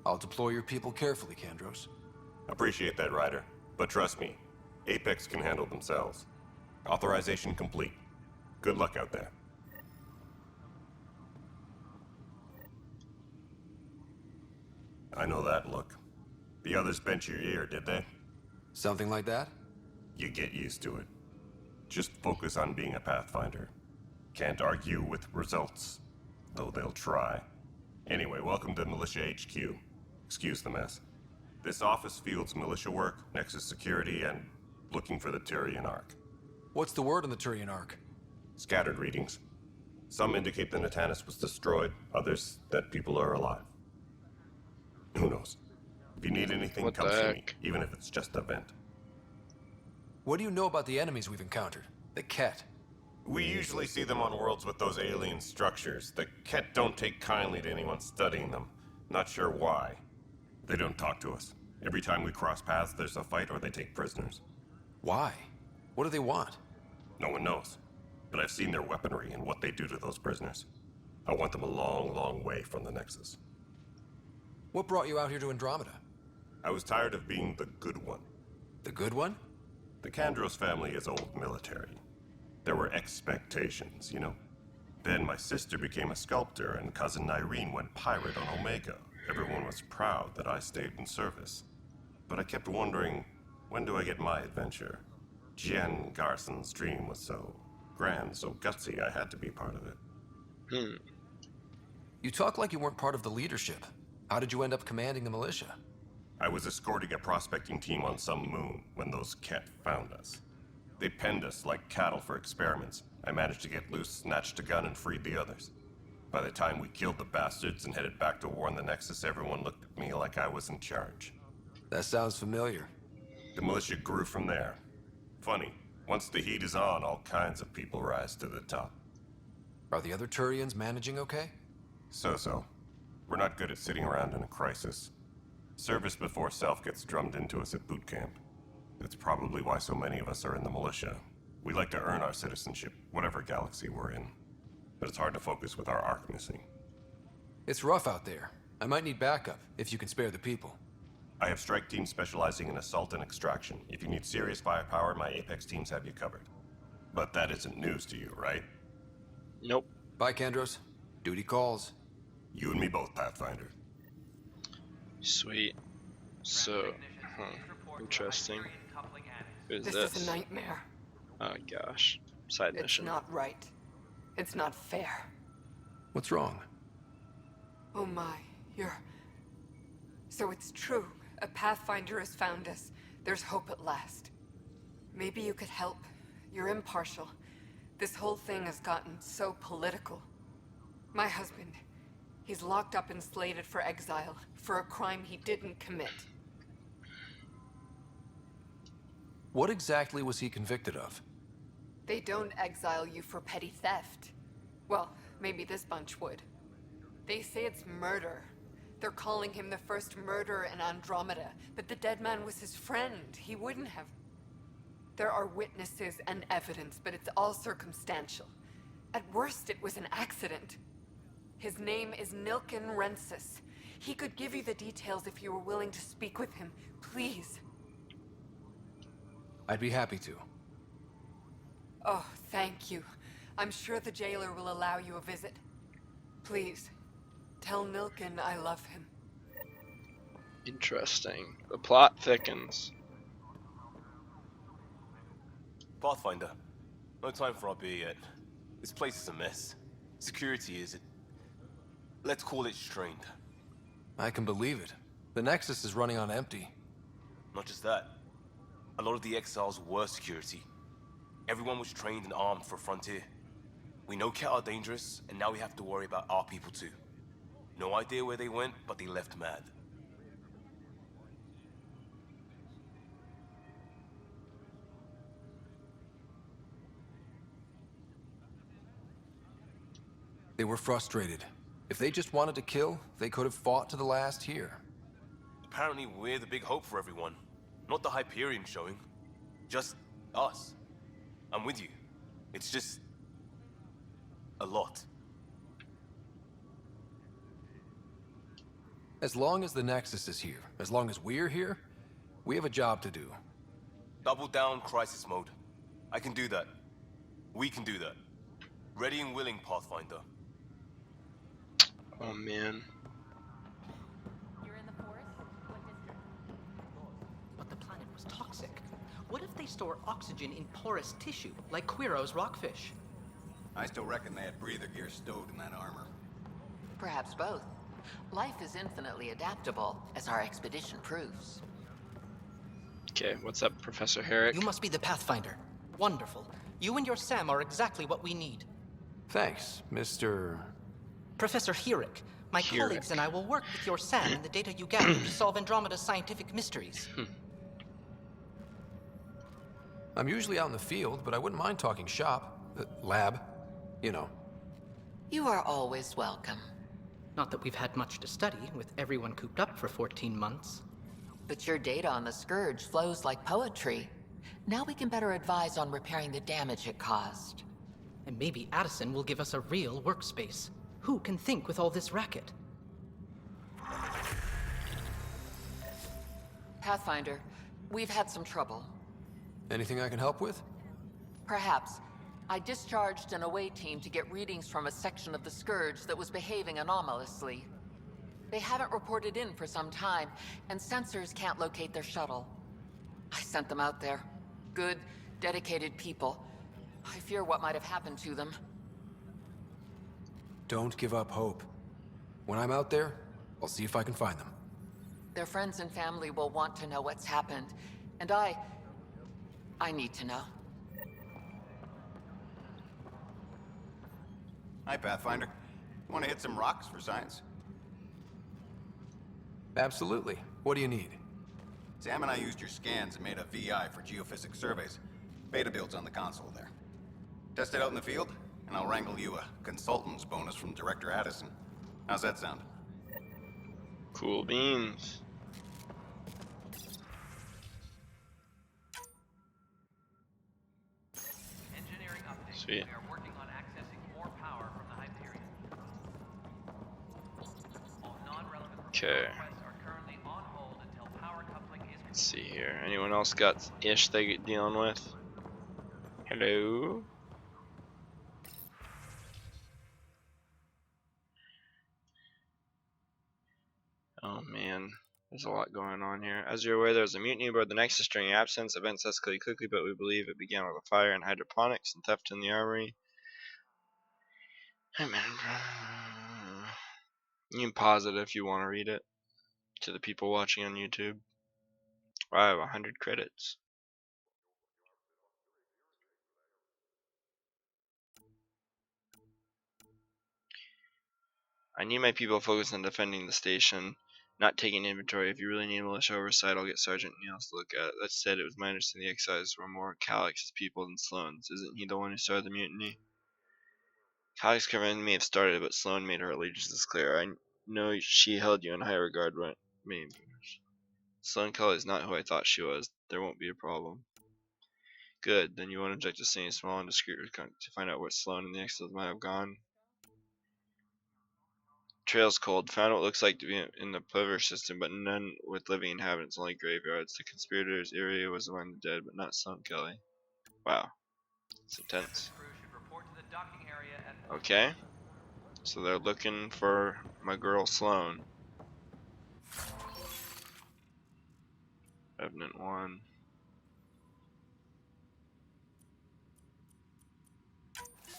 I'll deploy your people carefully, Kandros. Appreciate that, Ryder. But trust me, Apex can handle themselves. Authorization complete. Good luck out there. I know that look. The others bent your ear, did they? Something like that? You get used to it. Just focus on being a Pathfinder. Can't argue with results, though they'll try. Anyway, welcome to Militia HQ. Excuse the mess. This office fields militia work, Nexus security, and looking for the Turian Ark. What's the word on the Turian Ark? Scattered readings. Some indicate the Natanus was destroyed, others that people are alive. Who knows? If you need anything, What come the see me, heck? even if it's just a vent. What do you know about the enemies we've encountered? The Ket. We usually see them on worlds with those alien structures. The Ket don't take kindly to anyone studying them. Not sure why. They don't talk to us. Every time we cross paths, there's a fight or they take prisoners. Why? What do they want? No one knows. But I've seen their weaponry and what they do to those prisoners. I want them a long, long way from the Nexus. What brought you out here to Andromeda? I was tired of being the good one. The good one? The Kandros family is old military. There were expectations, you know. Then my sister became a sculptor and cousin Irene went pirate on Omega. Everyone was proud that I stayed in service. But I kept wondering, when do I get my adventure? Jen Garson's dream was so grand, so gutsy, I had to be part of it. You talk like you weren't part of the leadership. How did you end up commanding the militia? I was escorting a prospecting team on some moon when those Ket found us. They penned us like cattle for experiments. I managed to get loose, snatched a gun, and freed the others. By the time we killed the bastards and headed back to war in the Nexus, everyone looked at me like I was in charge. That sounds familiar. The militia grew from there. Funny, once the heat is on, all kinds of people rise to the top. Are the other Turians managing okay? So. We're not good at sitting around in a crisis. Service before self gets drummed into us at boot camp. That's probably why so many of us are in the militia. We like to earn our citizenship, whatever galaxy we're in. But it's hard to focus with our arc missing. It's rough out there. I might need backup, if you can spare the people. I have strike teams specializing in assault and extraction. If you need serious firepower, my Apex teams have you covered. But that isn't news to you, right? Nope. Bye, Kandros. Duty calls. You and me both, Pathfinder. Sweet. So, interesting. Who's This is a nightmare. Oh gosh. Side It's mission. not right. It's not fair. What's wrong? Oh my, you're... So it's true. A Pathfinder has found us. There's hope at last. Maybe you could help. You're impartial. This whole thing has gotten so political. My husband, he's locked up and slated for exile for a crime he didn't commit. What exactly was he convicted of? They don't exile you for petty theft. Well, maybe this bunch would. They say it's murder. They're calling him the first murderer in Andromeda, but the dead man was his friend. He wouldn't have. There are witnesses and evidence, but it's all circumstantial. At worst, it was an accident. His name is Nilken Rensis. He could give you the details if you were willing to speak with him. Please. I'd be happy to. Oh, thank you. I'm sure the jailer will allow you a visit. Please, tell Nilken I love him. Interesting. The plot thickens. Pathfinder, no time for our beer yet. This place is a mess. Security is, let's call it strained. I can believe it. The Nexus is running on empty. Not just that. A lot of the exiles were security. Everyone was trained and armed for Frontier. We know Ket are dangerous, and now we have to worry about our people too. No idea where they went, but they left mad. They were frustrated. If they just wanted to kill, they could have fought to the last here. Apparently we're the big hope for everyone. Not the Hyperion showing. Just us. I'm with you. It's just... a lot. As long as the Nexus is here, as long as we're here, we have a job to do. Double down crisis mode. I can do that. We can do that. Ready and willing, Pathfinder. Oh man. You're in the forest? What district? But the planet was toxic. What if they store oxygen in porous tissue, like Quiro's rockfish? I still reckon they had breather gear stowed in that armor. Perhaps both. Life is infinitely adaptable, as our expedition proves. Okay, what's up, Professor Herrick? You must be the Pathfinder. Wonderful. You and your Sam are exactly what we need. Thanks, Mr. Professor Herrick, my colleagues and I will work with your Sam and the data you gather to solve Andromeda's scientific mysteries. I'm usually out in the field, but I wouldn't mind talking shop. Lab. You know. You are always welcome. Not that we've had much to study, with everyone cooped up for 14 months. But your data on the Scourge flows like poetry. Now we can better advise on repairing the damage it caused. And maybe Addison will give us a real workspace. Who can think with all this racket? Pathfinder, we've had some trouble. Anything I can help with? Perhaps. I discharged an away team to get readings from a section of the Scourge that was behaving anomalously. They haven't reported in for some time, and sensors can't locate their shuttle. I sent them out there. Good, dedicated people. I fear what might have happened to them. Don't give up hope. When I'm out there, I'll see if I can find them. Their friends and family will want to know what's happened, and I need to know. Hi, Pathfinder. Want to hit some rocks for science? Absolutely. What do you need? Sam and I used your scans and made a VI for geophysics surveys. Beta builds on the console there. Test it out in the field, and I'll wrangle you a consultant's bonus from Director Addison. How's that sound? Cool beans. Engineering update. Sweet. We are working on accessing more power from the Hyperion. All non-relevant Okay. requests are currently on hold until power coupling is Let's see here. Anyone else got ish they get dealing with? Hello? Oh man, there's a lot going on here. As you're aware, there was a mutiny aboard the Nexus during your absence. Events escalated quickly, but we believe it began with a fire in hydroponics and theft in the armory. Hey man, you can pause it if you want to read it to the people watching on YouTube. I have 100 credits. I need my people focused on defending the station, not taking inventory. If you really need militia oversight, I'll get Sergeant Niels to look at it. That said, it was my understanding the exiles were more Calix's people than Sloane's. Isn't he the one who started the mutiny? Calix Command may have started, but Sloane made her allegiances clear. I know she held you in high regard when Sloane Kelly is not who I thought she was. There won't be a problem. Good, then you won't object to seeing a small and discreet to find out where Sloane and the exiles might have gone. Trail's cold. Found what looks like to be in the Plever system, but none with living inhabitants, only graveyards. The conspirators' area was among the dead, but not Sloane Kelly. Wow. It's intense. crew should report to the docking area at Okay. So they're looking for my girl Sloane. Revenant 1.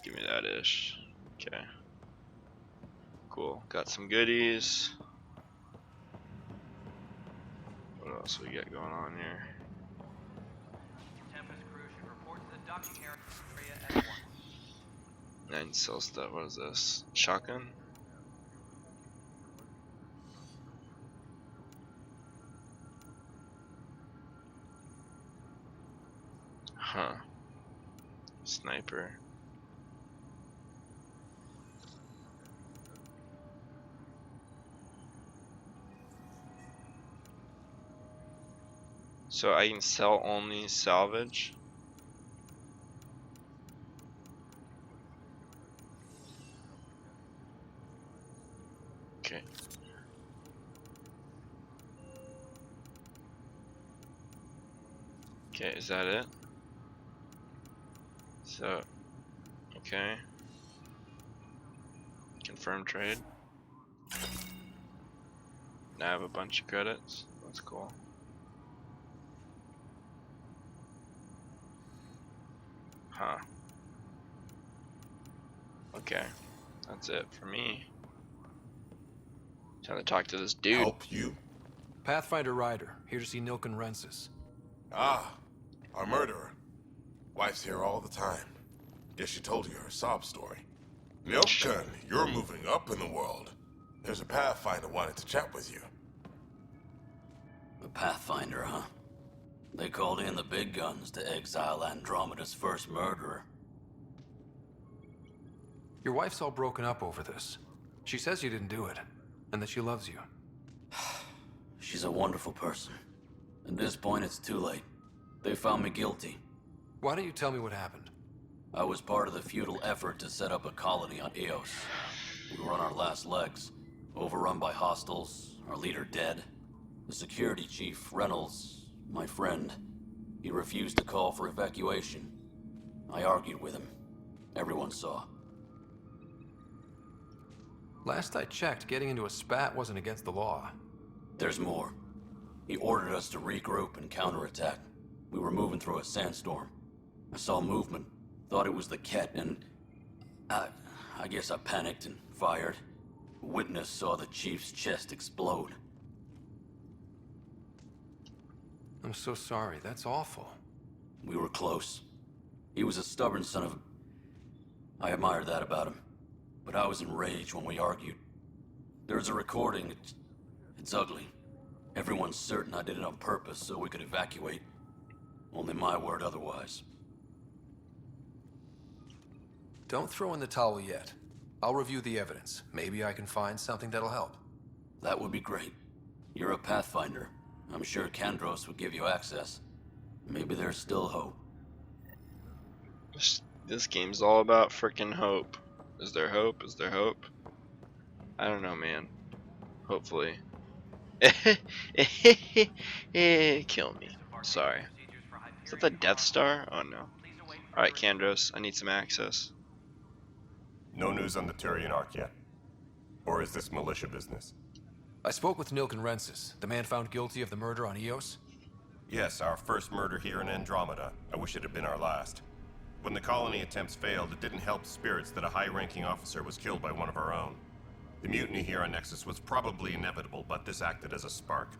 Give me that ish. Okay. Cool. Got some goodies. What else we got going on here? Tempest crew should report to the docking area at once. 9 cell stuff. What is this? Shotgun? Huh. Sniper. So I can sell only salvage? Okay. Okay, is that it? So, okay. Confirm trade. Now I have a bunch of credits. That's cool. Huh. Okay. That's it for me. Time to talk to this dude. Help you? Pathfinder Ryder, here to see Nilken Rensis. Ah, our murderer. Wife's here all the time. Guess she told you her sob story. Nilken, you're moving up in the world. There's a Pathfinder wanted to chat with you. A Pathfinder, huh? They called in the big guns to exile Andromeda's first murderer. Your wife's all broken up over this. She says you didn't do it, and that she loves you. She's a wonderful person. At this point, it's too late. They found me guilty. Why don't you tell me what happened? I was part of the futile effort to set up a colony on Eos. We were on our last legs, overrun by hostiles, our leader dead. The security chief, Reynolds, my friend, he refused to call for evacuation. I argued with him. Everyone saw. Last I checked, getting into a spat wasn't against the law. There's more. He ordered us to regroup and counterattack. We were moving through a sandstorm. I saw movement, thought it was the Ket, and I guess I panicked and fired. A witness saw the chief's chest explode. I'm so sorry, that's awful. We were close. He was a stubborn son of... I admired that about him. But I was enraged when we argued. There's a recording. It's ugly. Everyone's certain I did it on purpose so we could evacuate. Only my word otherwise. Don't throw in the towel yet. I'll review the evidence. Maybe I can find something that'll help. That would be great. You're a Pathfinder. I'm sure Kandros would give you access. Maybe there's still hope. This game's all about frickin' hope. Is there hope? Is there hope? I don't know, man. Hopefully. Kill me. Sorry. Is that the Death Star? Oh no. Alright, Kandros, I need some access. No news on the Turian Ark yet? Or is this militia business? I spoke with Nilken Rensis, the man found guilty of the murder on Eos. Yes, our first murder here in Andromeda. I wish it had been our last. When the colony attempts failed, it didn't help spirits that a high-ranking officer was killed by one of our own. The mutiny here on Nexus was probably inevitable, but this acted as a spark.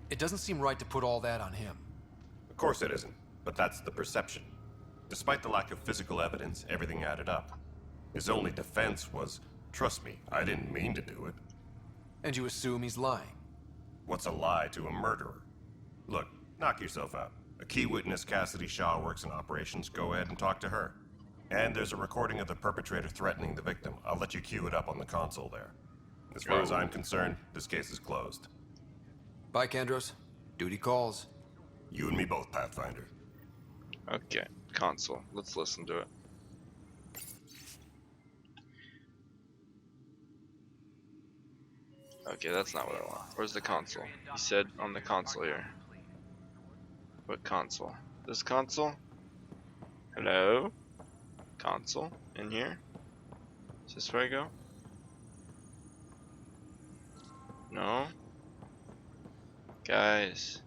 It doesn't seem right to put all that on him. Of course it isn't, but that's the perception. Despite the lack of physical evidence, everything added up. His only defense was, trust me, I didn't mean to do it. And you assume he's lying. What's a lie to a murderer? Look, knock yourself out. A key witness, Cassidy Shaw, works in operations. Go ahead and talk to her. And there's a recording of the perpetrator threatening the victim. I'll let you cue it up on the console there. As far as I'm concerned, this case is closed. Bye, Kandros. Duty calls. You and me both, Pathfinder. Okay, console. Let's listen to it. Okay, that's not what I want. Where's the console? He said on the console here. What console? This console? Hello? Console? In here? Is this where I go? No? Guys.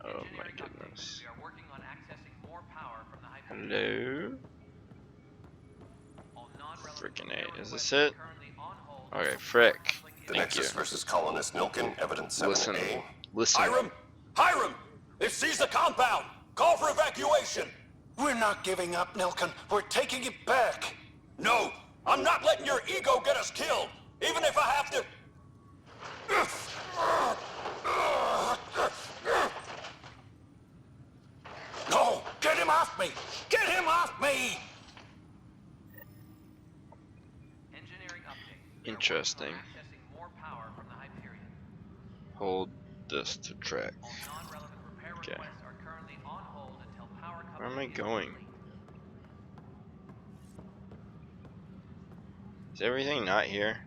Oh my goodness. We are working on accessing more power from the Hyperion. Hello? All non-relevant Freaking material A. Is requests this are it? currently on hold Okay, until frick. power coupling is The Thank Nexus you. versus Colonist Nilken, evidence 7A. Listen. Listen. Hiram! Hiram! They've seized the compound! Call for evacuation! We're not giving up, Nilken. We're taking it back. No! I'm not letting your ego get us killed! Even if I have to... No! Get him off me! Get him off me! Engineering update. Interesting. Accessing more power from the Hyperion. Hold this to track. All non-relevant repair Okay. requests are currently on hold until power Where am I coupling is going? complete. Is everything not here?